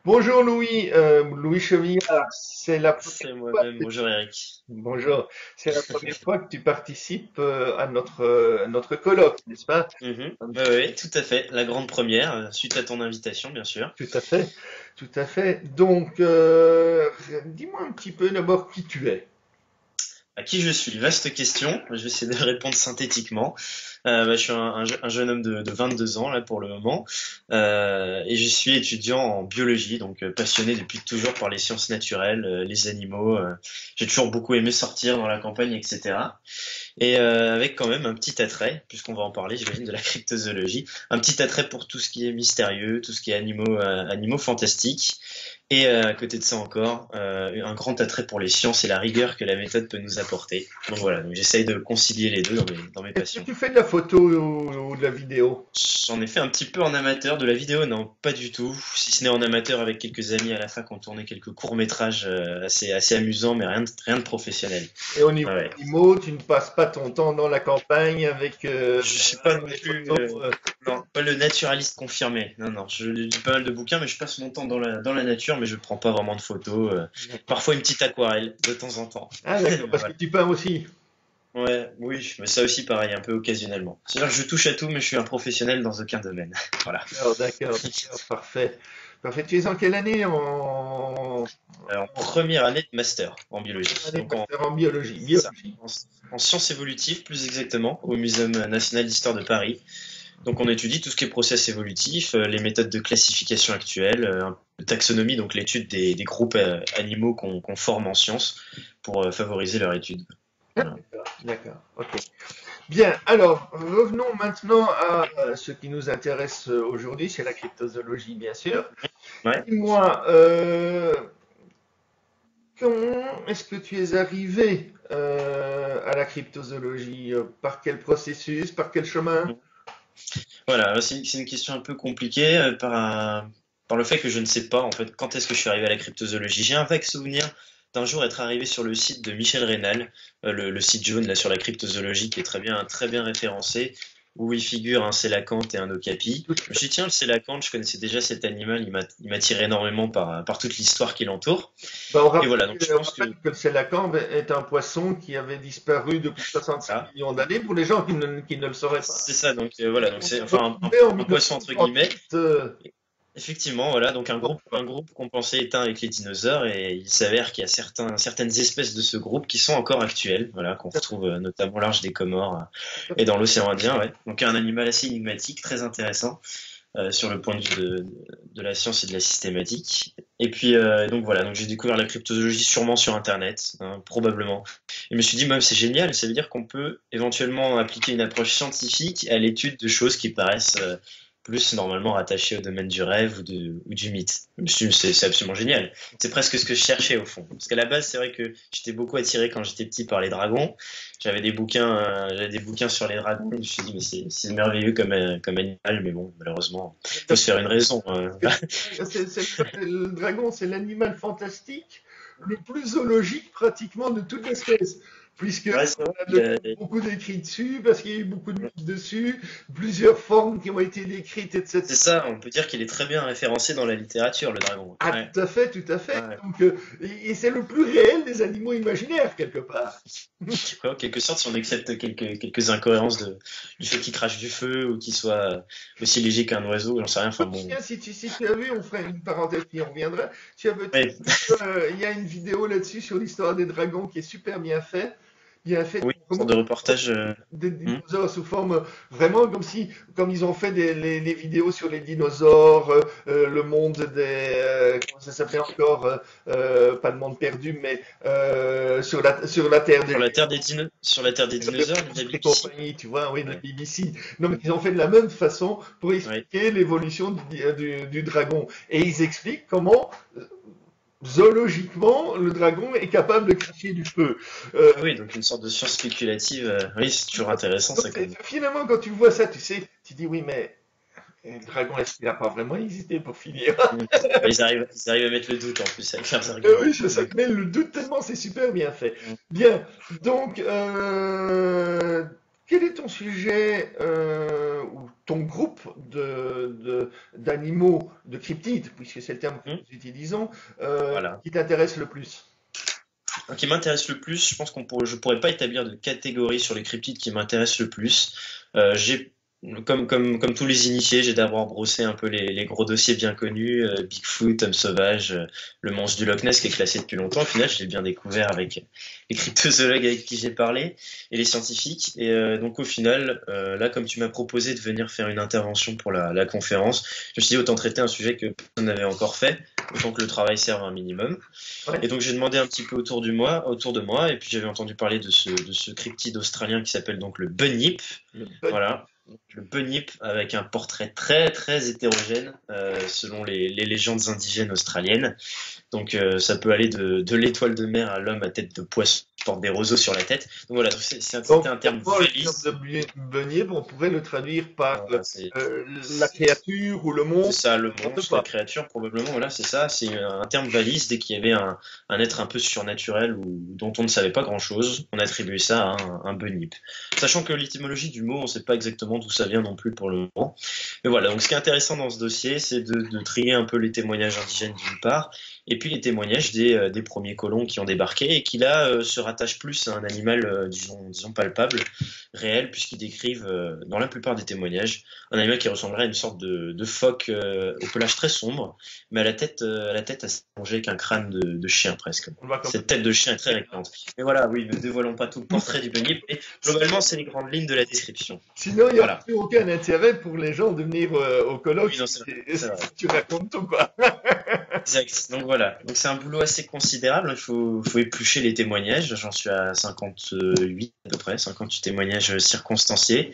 Bonjour Louis, Louis Chevillard, c'est la première C'est fois moi-même. que Bonjour Eric. bonjour, c'est la première fois que tu participes à notre colloque, n'est-ce pas? Mhm. Ouais, ouais, tout à fait. La grande première, suite à ton invitation, bien sûr. Tout à fait, tout à fait. Donc, dis-moi un petit peu d'abord qui tu es. À qui je suis? Vaste question. Je vais essayer de répondre synthétiquement. Je suis un jeune homme de 22 ans là pour le moment, et je suis étudiant en biologie, donc passionné depuis toujours par les sciences naturelles, les animaux. J'ai toujours beaucoup aimé sortir dans la campagne, etc. Et avec quand même un petit attrait, puisqu'on va en parler, j'imagine, de la cryptozoologie, un petit attrait pour tout ce qui est mystérieux, tout ce qui est animaux fantastiques. Et à côté de ça encore, un grand attrait pour les sciences et la rigueur que la méthode peut nous apporter. Donc voilà, donc j'essaye de concilier les deux dans mes Est-ce que passions. tu fais de la photo ou de la vidéo? J'en ai fait un petit peu en amateur, de la vidéo, non, pas du tout. Si ce n'est en amateur avec quelques amis à la fac, on tournait quelques courts-métrages assez amusants, mais rien de professionnel. Et au niveau Ouais, ouais. animaux, tu ne passes pas ton temps dans la campagne avec Je suis pas non les plus, photos. non, pas le naturaliste confirmé. Non, non, je lis pas mal de bouquins, mais je passe mon temps dans la nature, mais je prends pas vraiment de photos. Parfois une petite aquarelle, de temps en temps. Ah d'accord, Mais parce que voilà. tu peins aussi. Ouais, oui, mais ça aussi pareil, un peu occasionnellement. C'est-à-dire que je touche à tout, mais je suis un professionnel dans aucun domaine. Voilà. D'accord, d'accord, d'accord, parfait. Parfait. Tu es en quelle année en Alors, première année de master en biologie. année de Donc master en biologie? c'est ça, Biologie. en sciences évolutives plus exactement, au Muséum national d'histoire de Paris. Donc on étudie tout ce qui est process évolutif, les méthodes de classification actuelles, un peu de taxonomie, donc l'étude des groupes animaux qu'on forme en sciences pour favoriser leur étude. Ah, Voilà. d'accord, d'accord, ok. Bien, alors revenons maintenant à ce qui nous intéresse aujourd'hui, c'est la cryptozoologie, bien sûr. Ouais. Dis-moi, comment est-ce que tu es arrivé à la cryptozoologie? Par quel processus? Par quel chemin? Voilà, c'est une question un peu compliquée par le fait que je ne sais pas en fait quand est-ce que je suis arrivé à la cryptozoologie. J'ai un vague souvenir d'un jour être arrivé sur le site de Michel Rénal, le site jaune là sur la cryptozoologie qui est très bien référencé, où il figure un sélacanthe et un okapi. Tout Je me suis dit tiens, le sélacanthe, je connaissais déjà cet animal, il m'attirait énormément par toute l'histoire qui l'entoure. Ben, Et voilà, donc je on pense que rappelle que le sélacan est un poisson qui avait disparu depuis 65 voilà, millions d'années pour les gens qui ne le sauraient pas. c'est ça. Donc voilà, donc On c'est l'a enfin retrouvé en un poisson entre guillemets. 1938. Effectivement, voilà, donc un groupe qu'on pensait éteint avec les dinosaures, et il s'avère qu'il y a certaines espèces de ce groupe qui sont encore actuelles, voilà, qu'on retrouve notamment au large des Comores et dans l'océan Indien, ouais. Donc un animal assez énigmatique, très intéressant sur le point de vue de la science et de la systématique. Et puis donc voilà, donc j'ai découvert la cryptozoologie sûrement sur Internet, hein, probablement. Et je me suis dit, même c'est génial, ça veut dire qu'on peut éventuellement appliquer une approche scientifique à l'étude de choses qui paraissent plus normalement rattaché au domaine du rêve ou du mythe. Je me suis dit, c'est absolument génial. C'est presque ce que je cherchais au fond. Parce qu'à la base, c'est vrai que j'étais beaucoup attiré quand j'étais petit par les dragons. J'avais des bouquins sur les dragons. Je me suis dit, mais c'est merveilleux comme animal, mais bon, malheureusement, il faut se faire une raison. Le dragon, c'est l'animal fantastique le plus zoologique pratiquement de toute l'espèce, puisque Ouais, c'est vrai. on a beaucoup d'écrits dessus, parce qu'il y a eu beaucoup de mythes dessus, plusieurs formes qui ont été décrites, C'est etc. ça, on peut dire qu'il est très bien référencé dans la littérature, le dragon. Ah, Ouais. tout à fait, tout à fait. Ouais. Donc, et c'est le plus réel des animaux imaginaires, quelque part. Ouais, en quelque sorte, si on accepte quelques incohérences du fait qu'il crache du feu ou qu'il soit aussi léger qu'un oiseau, j'en sais rien. Enfin bon. Tiens, si tu as vu, on ferait une parenthèse qui en reviendra. Tu as Ouais. vu, il y a une vidéo là-dessus sur l'histoire des dragons qui est super bien faite. Bien fait. Oui, une Comment sorte de reportage. des Hmm. dinosaures sous forme vraiment comme ils ont fait les vidéos sur les dinosaures, le monde comment ça s'appelait encore, pas le monde perdu, mais sur la Terre des Sur la Terre des de dinosaures, de la et BBC. compagnie, tu vois, oui, de la Ouais. BBC. Non, mais ils ont fait de la même façon pour Ouais. expliquer l'évolution du dragon. Et ils expliquent comment, zoologiquement, le dragon est capable de cracher du feu. Euh, Ah oui, donc une sorte de science spéculative. Oui, c'est toujours intéressant, donc, ça, quand même. finalement, quand tu vois ça, tu sais, tu dis oui, mais le dragon, est-ce qu'il n'a pas vraiment existé pour finir? Hmm. Ils arrivent à mettre le doute en plus avec leurs arguments. Oui, c'est ça qui met le doute tellement c'est super bien fait. Hmm. Bien, donc, quel est ton sujet ou ton groupe d'animaux, de cryptides, puisque c'est le terme que Hmm. nous utilisons, Voilà. qui t'intéresse le plus? Qui m'intéresse le plus, je pense je pourrais pas établir de catégorie sur les cryptides qui m'intéressent le plus. J'ai comme tous les initiés, j'ai d'abord brossé un peu les gros dossiers bien connus, Bigfoot, Homme sauvage, le monstre du Loch Ness qui est classé depuis longtemps. Au final, je l'ai bien découvert avec les cryptozoologues avec qui j'ai parlé et les scientifiques. Et donc au final, là, comme tu m'as proposé de venir faire une intervention pour la conférence, je me suis dit autant traiter un sujet que personne n'avait encore fait, autant que le travail serve un minimum. Ouais, Et donc j'ai demandé un petit peu autour de moi, et puis j'avais entendu parler de ce cryptide australien qui s'appelle donc le bunyip. le bug. Voilà. Donc, le bunyip avec un portrait très très hétérogène selon les légendes indigènes australiennes. Donc ça peut aller de l'étoile de mer à l'homme à tête de poisson qui porte des roseaux sur la tête. Donc voilà, donc Donc, c'était un terme pour le terme valise. de Beunier, on pourrait le traduire par Voilà, c'est la créature ou le C'est monstre, ça, le n'importe monstre, la quoi. créature, probablement, voilà, c'est ça. C'est un terme valise dès qu'il y avait un être un peu surnaturel ou dont on ne savait pas grand-chose. On attribuait ça à un bunyip. Sachant que l'étymologie du mot, on ne sait pas exactement d'où ça vient non plus pour le moment. Mais voilà, donc ce qui est intéressant dans ce dossier, c'est de trier un peu les témoignages indigènes d'une part, et puis les témoignages des premiers colons qui ont débarqué et qui là se rattachent plus à un animal, disons palpable, réel, puisqu'ils décrivent, dans la plupart des témoignages, un animal qui ressemblerait à une sorte de phoque au pelage très sombre, mais à la tête assez allongée avec un crâne de chien presque. On va comme Cette tête de chien est très récurrente. Mais voilà, oui, ne dévoilons pas tout le portrait du bunyip, mais globalement, c'est les grandes lignes de la description. Sinon, il n'y aurait Voilà. plus aucun intérêt pour les gens de venir au colloque Oui, non, c'est vrai. C'est vrai. si tu racontes tout, quoi. Exact. Donc voilà. Donc c'est un boulot assez considérable. Il faut éplucher les témoignages. J'en suis à 58 à peu près, 58 témoignages circonstanciés.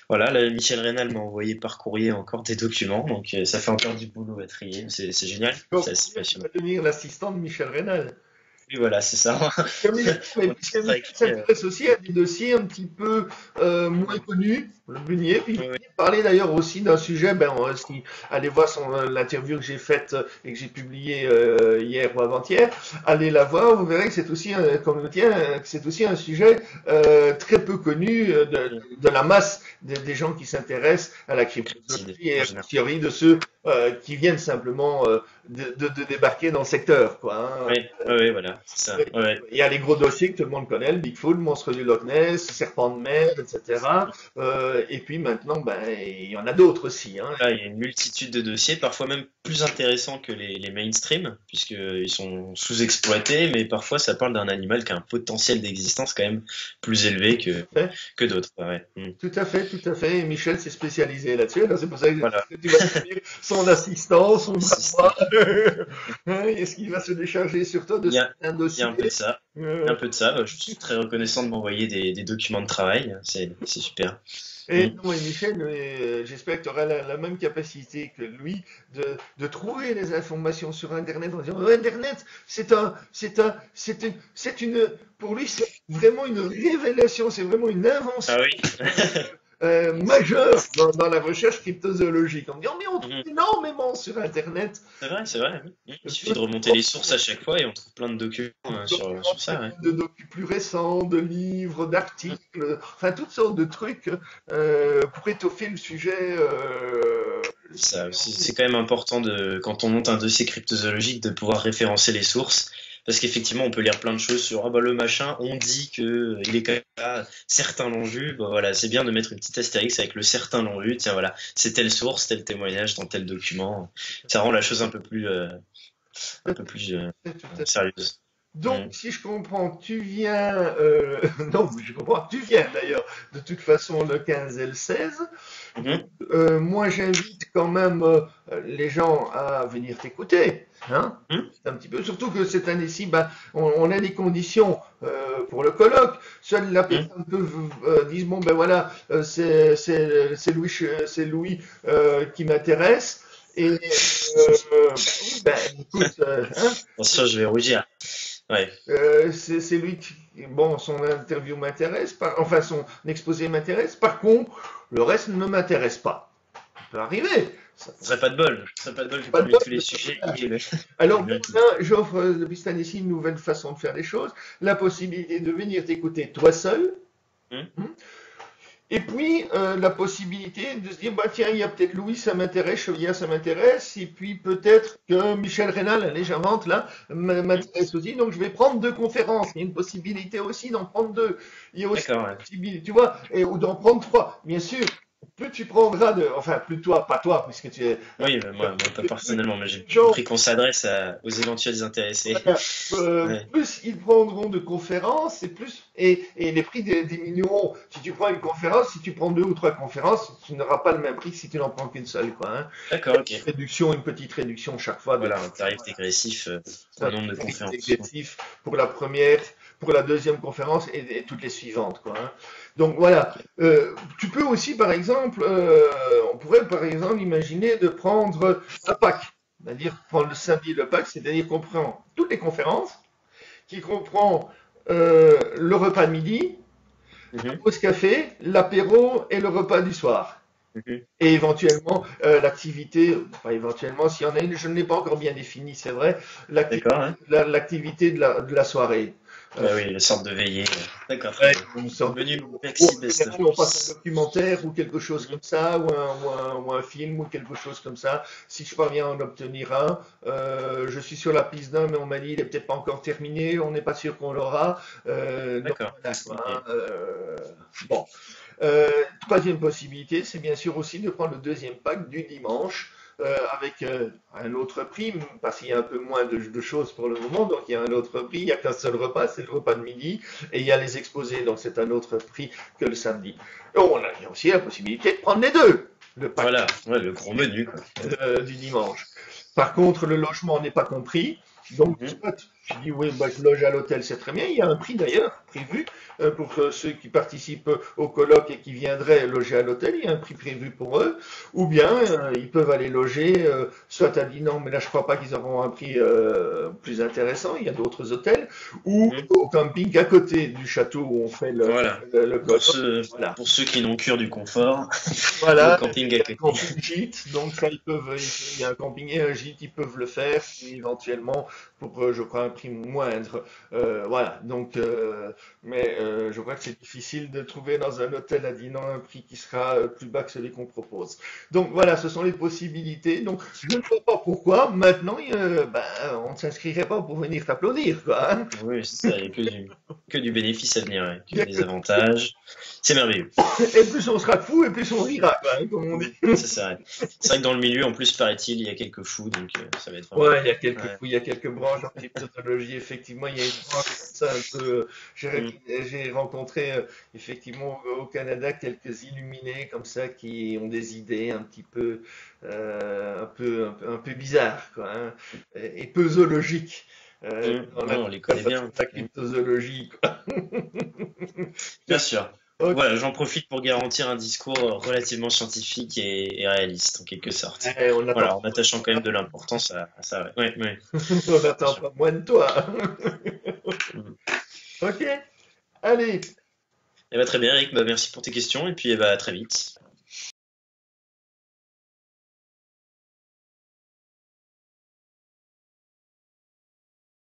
Voilà, là, Michel Rénal m'a envoyé par courrier encore des documents, donc ça fait encore du boulot à trier. C'est génial, Donc, c'est assez tu passionnant. vas devenir l'assistant de Michel Rénal. Oui, voilà, c'est ça. Mais On puisque a Michel écrit, s'intéresse aussi à des dossiers un petit peu moins connus, le Bunier, puis oui, oui. il parlait d'ailleurs aussi d'un sujet, si, allez voir l'interview que j'ai faite et que j'ai publiée hier ou avant-hier, allez la voir, vous verrez que c'est aussi, comme le tien, que c'est aussi un sujet très peu connu de la masse des gens qui s'intéressent à la Cryptide, cryptozoologie et en à la général. théorie de ceux qui viennent simplement de débarquer dans le secteur, quoi. Hein. Oui, oui, oui, voilà, c'est ça. Ouais. Il y a les gros dossiers que tout le monde connaît, le Bigfoot, le monstre du Loch Ness, le serpent de mer, etc. Et puis maintenant, il y en a d'autres aussi. Hein. Là, il y a une multitude de dossiers, parfois même plus intéressants que les mainstream, puisqu'ils sont sous-exploités, mais parfois ça parle d'un animal qui a un potentiel d'existence quand même plus élevé que d'autres. Ouais. Mm. Tout à fait, tout à fait. Et Michel s'est spécialisé là-dessus. Alors c'est pour ça Voilà, que tu vas devenir son assistant, son bras assistant. droit. Hein, est-ce qu'il va se décharger sur toi de Il y a, certains il y a un peu de dossiers? ça. Il y a Euh, un peu de ça. Je suis très reconnaissant de m'envoyer des documents de travail. C'est super. Mm. Et non, et Michel, j'espère que tu auras la même capacité que lui de trouver les informations sur Internet en disant oh, Internet, pour lui, c'est vraiment une révélation, c'est vraiment une Ah invention oui. majeure dans la recherche cryptozoologique. On me dit oh, mais on trouve Mhm. énormément sur Internet. C'est vrai, c'est vrai. Il suffit de remonter les sources à chaque fois et on trouve plein de documents sur ça. Ouais. De documents plus récents, de livres, Mm. d'articles, enfin toutes sortes de trucs pour étoffer le sujet. C'est quand même important quand on monte un dossier cryptozoologique de pouvoir référencer les sources. Parce qu'effectivement, on peut lire plein de choses sur ah bah le machin, on dit que il est quand même là, certains l'ont vu. Bah voilà, c'est bien de mettre une petite astérix avec le certains l'ont vu. Tiens voilà, c'est telle source, tel témoignage dans tel document. Ça rend la chose un peu plus Tout à fait. sérieuse. Donc, Mm. si je comprends, tu viens, non, je comprends, tu viens d'ailleurs, de toute façon, le 15 et le 16. Donc, Mhm. moi, j'invite quand même les gens à venir t'écouter, hein, Mhm. un petit peu, surtout que cette année-ci, on a des conditions pour le colloque. Seule la Mhm. personne peut dire, bon, ben voilà, c'est Louis qui m'intéresse. Et oui, écoute, hein, Bon, ça, je vais rougir. Ouais. c'est lui qui, bon, son interview m'intéresse, enfin son exposé m'intéresse. Par contre, le reste ne m'intéresse pas. Ça peut arriver. Ça Ce serait pas de bol. Ce serait pas de bol que pas de parmi bol, tous les sujets, il y ait le. alors le bon, même qui- là, j'offre depuis cette année-ci une nouvelle façon de faire les choses, la possibilité de venir t'écouter toi seul, Mhm. hein, Et puis, la possibilité de se dire, bah tiens, il y a peut-être Louis, ça m'intéresse, Chauviat, ça m'intéresse, et puis peut-être que Michel Rénal, allez, j'invente là, m'intéresse aussi, donc je vais prendre deux conférences. Il y a une possibilité aussi d'en prendre deux. Il y a aussi D'accord, une ouais. possibilité, tu vois, ou d'en prendre trois. Bien sûr, plus tu prendras enfin, plus toi, pas toi, puisque tu es, Oui, mais moi pas plus personnellement, mais j'ai les gens compris qu'on s'adresse aux éventuels intéressés. voilà. Ouais. Plus ils prendront de conférences, et plus et les prix diminueront. Si tu prends une conférence, si tu prends deux ou trois conférences, tu n'auras pas le même prix que si tu n'en prends qu'une seule, quoi, hein. D'accord, ok. Une petite réduction chaque fois Voilà, un tarif dégressif au un nombre de tarif conférences. dégressif pour la première, pour la deuxième conférence et toutes les suivantes, quoi, hein. Donc voilà. Tu peux aussi, par exemple, on pourrait par exemple imaginer de prendre un pack, c'est-à-dire prendre le samedi le pack, c'est-à-dire qu'on prend toutes les conférences qui comprend le repas de midi, la Mhm, pause café, l'apéro et le repas du soir. mhm. Et éventuellement, l'activité, pas éventuellement, s'il y en a une, je ne l'ai pas encore bien définie, c'est vrai, D'accord, hein. l'activité de la soirée. Euh, Ah oui, la sorte de veillée. D'accord, très ouais, bien. une Le sorte de- menu ou Maxi en Best of général, on passe un Plus. documentaire ou quelque chose Mhm. comme ça, ou un film ou quelque chose comme ça. Si je parviens à en obtenir un, je suis sur la piste d'un, mais on m'a dit il est peut-être pas encore terminé, on n'est pas sûr qu'on l'aura. Donc D'accord. voilà quoi, Ok. hein, bon. Troisième possibilité, c'est bien sûr aussi de prendre le deuxième pack du dimanche avec un autre prix, parce qu'il y a un peu moins de choses pour le moment, donc il y a un autre prix, il n'y a qu'un seul repas, c'est le repas de midi, et il y a les exposés, donc c'est un autre prix que le samedi. Et on a aussi la possibilité de prendre les deux, le pack Voilà, ouais, le gros menu, quoi. du dimanche. Par contre, le logement n'est pas compris. Donc, Mhm. soit tu dis, oui, bah, je loge à l'hôtel, c'est très bien. Il y a un prix d'ailleurs prévu pour ceux qui participent au colloque et qui viendraient loger à l'hôtel. Il y a un prix prévu pour eux. Ou bien, ils peuvent aller loger, soit à Dinan, mais là, je crois pas qu'ils auront un prix plus intéressant. Il y a d'autres hôtels. Ou Mhm. au camping à côté du château où on fait Voilà. le colloque. Voilà. Pour ceux qui n'ont cure du confort, il y a le Voilà, camping il à y a un côté. camping gîte, donc ça il y a un camping et un gîte, ils peuvent le faire éventuellement pour, je crois, un prix moindre. Voilà, donc, mais je crois que c'est difficile de trouver dans un hôtel à Dinan un prix qui sera plus bas que celui qu'on propose. Donc voilà, ce sont les possibilités. Donc je ne vois pas pourquoi maintenant ben, on ne s'inscrirait pas pour venir t'applaudir, quoi, hein. Oui, c'est ça, il n'y a que du bénéfice à venir, ouais, Il y que a des avantages. C'est merveilleux. Et plus on sera fou, et plus on rira, quoi, hein, comme on dit. C'est ça, ouais. C'est vrai que dans le milieu, en plus, paraît-il, il y a quelques fous, donc ça va être vraiment Ouais, cool. Ouais. il y a quelques branches en cryptozoologie, effectivement, il y a une branche comme ça un peu. Mm. J'ai rencontré effectivement au Canada quelques illuminés comme ça qui ont des idées un petit peu, un peu bizarres, quoi, hein, et peu zoologiques Mm. dans Ouais, on les connaît l'interprétation bien. de la Mm. cryptozoologie, quoi. Bien sûr. Ok, Voilà, j'en profite pour garantir un discours relativement scientifique et réaliste, en quelque sorte. ouais, on n'attend Voilà, en attachant quand même de l'importance à ça. Ouais, ouais, ouais, on bien n'attend sûr. pas moins de toi. Mm. Ok, allez, Eh ben, très bien, Eric, bah, merci pour tes questions et puis eh ben, à très vite.